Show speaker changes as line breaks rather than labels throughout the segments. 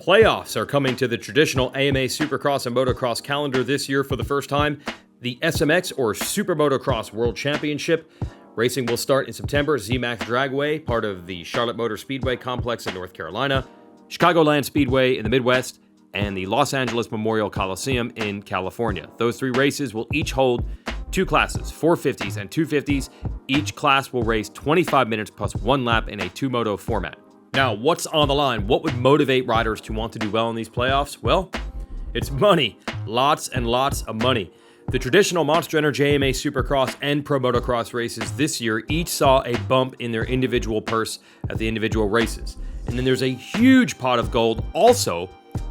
Playoffs are coming to the traditional AMA Supercross and Motocross calendar this year for the first time. The SMX, or SuperMotocross World Championship. Racing will start in September. ZMAX Dragway, part of the Charlotte Motor Speedway complex in North Carolina, Chicagoland Speedway in the Midwest, and the Los Angeles Memorial Coliseum in California. Those three races will each hold two classes, 450s and 250s. Each class will race 25 minutes plus one lap in a two-moto format. Now, what's on the line? What would motivate riders to want to do well in these playoffs? Well, it's money. Lots and lots of money. The traditional Monster Energy AMA Supercross and Pro Motocross races this year each saw a bump in their individual purse at the individual races. And then there's a huge pot of gold also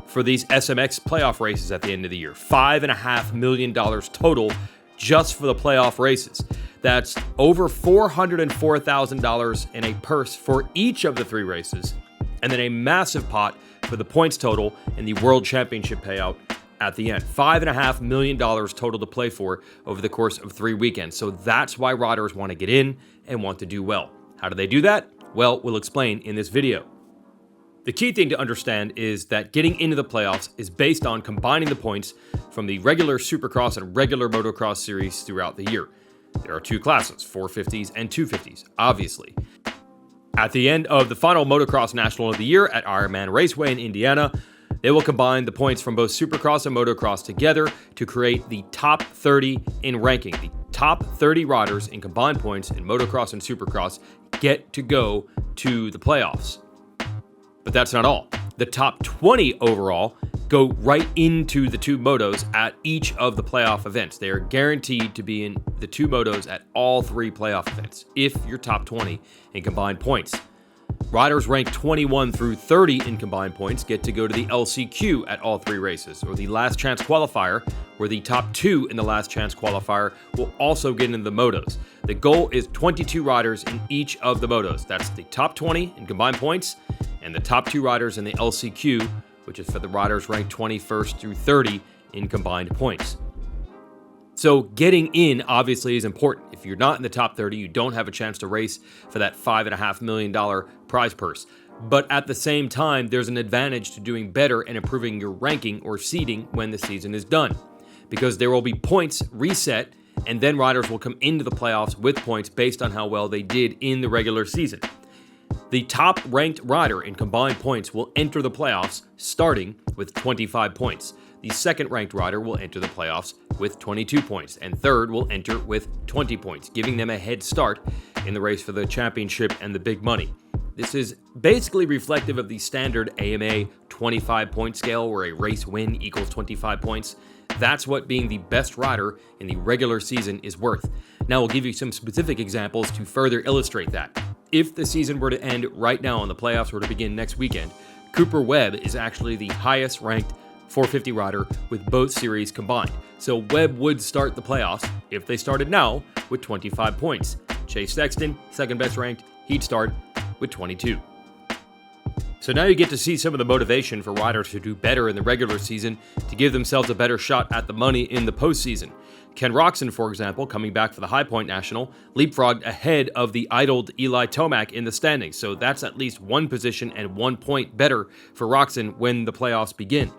for these SMX playoff races at the end of the year. $5.5 million total just for the playoff races. That's over $404,000 in a purse for each of the three races, and then a massive pot for the points total and the World Championship payout at the end. $5.5 million total to play for over the course of 3 weekends. So that's why riders want to get in and want to do well. How do they do that? Well, we'll explain in this video. The key thing to understand is that getting into the playoffs is based on combining the points from the regular Supercross and regular Motocross series throughout the year. There are two classes, 450s and 250s, obviously. At the end of the final Motocross National of the Year at Ironman Raceway in Indiana, they will combine the points from both Supercross and Motocross together to create the top 30 in ranking. The top 30 riders in combined points in Motocross and Supercross get to go to the playoffs. But that's not all. The top 20 overall go right into the two motos at each of the playoff events. They are guaranteed to be in the two motos at all three playoff events if you're top 20 in combined points. Riders ranked 21 through 30 in combined points get to go to the LCQ at all three races, or the last chance qualifier, where the top two in the last chance qualifier will also get into the motos. The goal is 22 riders in each of the motos. That's the top 20 in combined points and the top two riders in the LCQ, which is for the riders ranked 21st through 30 in combined points. So getting in obviously is important. If you're not in the top 30, you don't have a chance to race for that $5.5 million prize purse. But at the same time, there's an advantage to doing better and improving your ranking or seeding when the season is done, because there will be points reset, and then riders will come into the playoffs with points based on how well they did in the regular season. The top ranked rider in combined points will enter the playoffs starting with 25 points. The second ranked rider will enter the playoffs with 22 points, and third will enter with 20 points, giving them a head start in the race for the championship and the big money. This is basically reflective of the standard AMA 25-point scale, where a race win equals 25 points. That's what being the best rider in the regular season is worth. Now we'll give you some specific examples to further illustrate that. If the season were to end right now and the playoffs were to begin next weekend, Cooper Webb is actually the highest ranked 450 rider with both series combined. So Webb would start the playoffs, if they started now, with 25 points. Chase Sexton, second best ranked, he'd start with 22. So now you get to see some of the motivation for riders to do better in the regular season to give themselves a better shot at the money in the postseason. Ken Roczen, for example, coming back for the High Point National, leapfrogged ahead of the idled Eli Tomac in the standings. So that's at least one position and 1 point better for Roczen when the playoffs begin.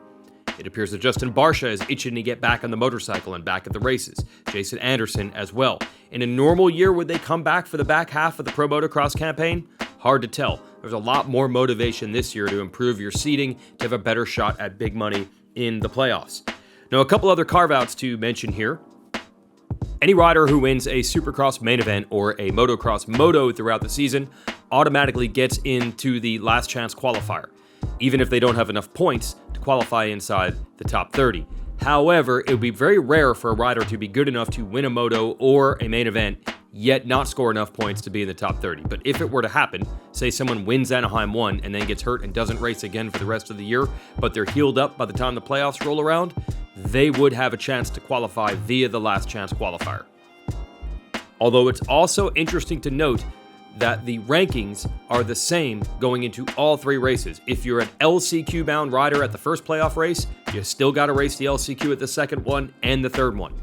It appears that Justin Barcia is itching to get back on the motorcycle and back at the races. Jason Anderson as well. In a normal year, would they come back for the back half of the Pro Motocross campaign? Hard to tell. There's a lot more motivation this year to improve your seeding to have a better shot at big money in the playoffs. Now, a couple other carve-outs to mention here. Any rider who wins a Supercross main event or a Motocross moto throughout the season automatically gets into the last chance qualifier, even if they don't have enough points to qualify inside the top 30. However, it would be very rare for a rider to be good enough to win a moto or a main event, yet not score enough points to be in the top 30. But if it were to happen, say someone wins Anaheim 1 and then gets hurt and doesn't race again for the rest of the year, but they're healed up by the time the playoffs roll around, they would have a chance to qualify via the last chance qualifier. Although it's also interesting to note that the rankings are the same going into all three races. If you're an LCQ bound rider at the first playoff race, you still got to race the LCQ at the second one and the third one.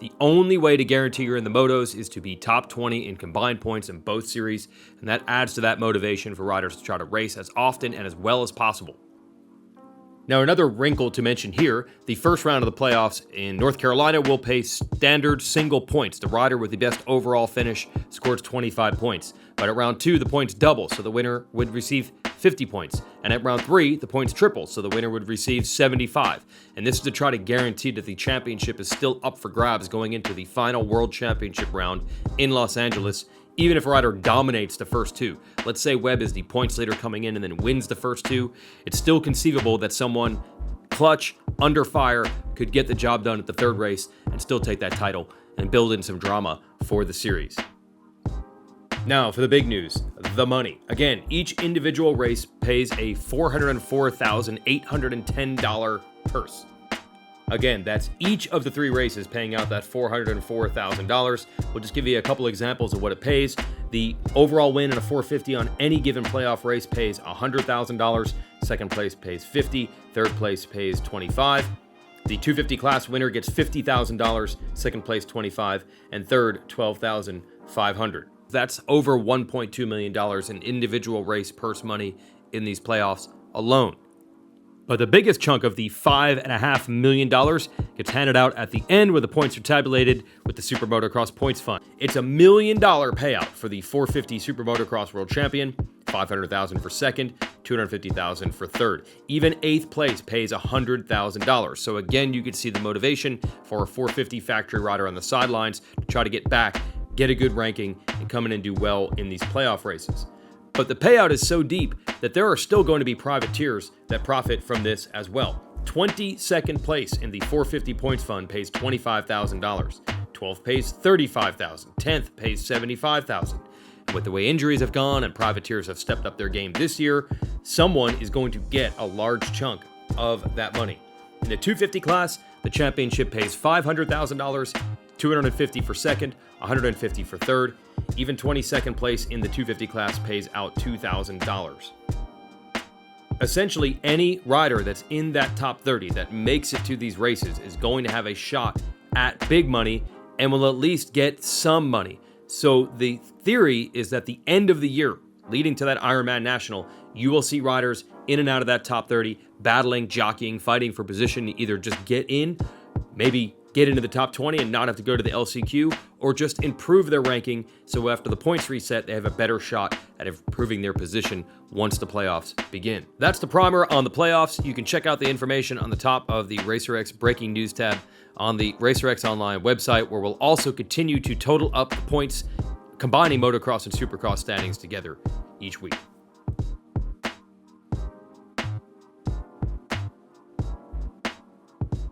The only way to guarantee you're in the motos is to be top 20 in combined points in both series, and that adds to that motivation for riders to try to race as often and as well as possible. Now, another wrinkle to mention here, the first round of the playoffs in North Carolina will pay standard single points. The rider with the best overall finish scores 25 points. But at round 2, the points double, so the winner would receive 50 points. And at round 3, the points triple, so the winner would receive 75. And this is to try to guarantee that the championship is still up for grabs going into the final World Championship round in Los Angeles, even if a rider dominates the first 2. Let's say Webb is the points leader coming in and then wins the first 2. It's still conceivable that someone clutch, under fire, could get the job done at the 3rd race and still take that title and build in some drama for the series. Now for the big news, the money. Again, each individual race pays a $404,810 purse. Again, that's each of the 3 races paying out that $404,000. We'll just give you a couple examples of what it pays. The overall win in a 450 on any given playoff race pays $100,000. Second place pays $50,000. Third place pays $25,000. The 250 class winner gets $50,000. Second place $25,000, and third $12,500. That's over $1.2 million in individual race purse money in these playoffs alone. But the biggest chunk of the $5.5 million gets handed out at the end, where the points are tabulated with the SuperMotocross Points Fund. It's $1 million payout for the 450 SuperMotocross World Champion, $500,000 for second, $250,000 for third. Even 8th place pays $100,000. So again, you can see the motivation for a 450 factory rider on the sidelines to try to get back, get a good ranking, and come in and do well in these playoff races. But the payout is so deep that there are still going to be privateers that profit from this as well. 22nd place in the 450 Points Fund pays $25,000. 12th pays $35,000. 10th pays $75,000. With the way injuries have gone and privateers have stepped up their game this year, someone is going to get a large chunk of that money. In the 250 class, the championship pays $500,000, $250,000 for second, $150,000 for third. Even 22nd place in the 250 class pays out $2,000. Essentially, any rider that's in that top 30 that makes it to these races is going to have a shot at big money and will at least get some money. So the theory is that the end of the year, leading to that Ironman National, you will see riders in and out of that top 30, battling, jockeying, fighting for position to either just get in, maybe get into the top 20 and not have to go to the LCQ, or just improve their ranking so after the points reset, they have a better shot at improving their position once the playoffs begin. That's the primer on the playoffs. You can check out the information on the top of the RacerX Breaking News tab on the RacerX Online website, where we'll also continue to total up the points, combining motocross and supercross standings together each week.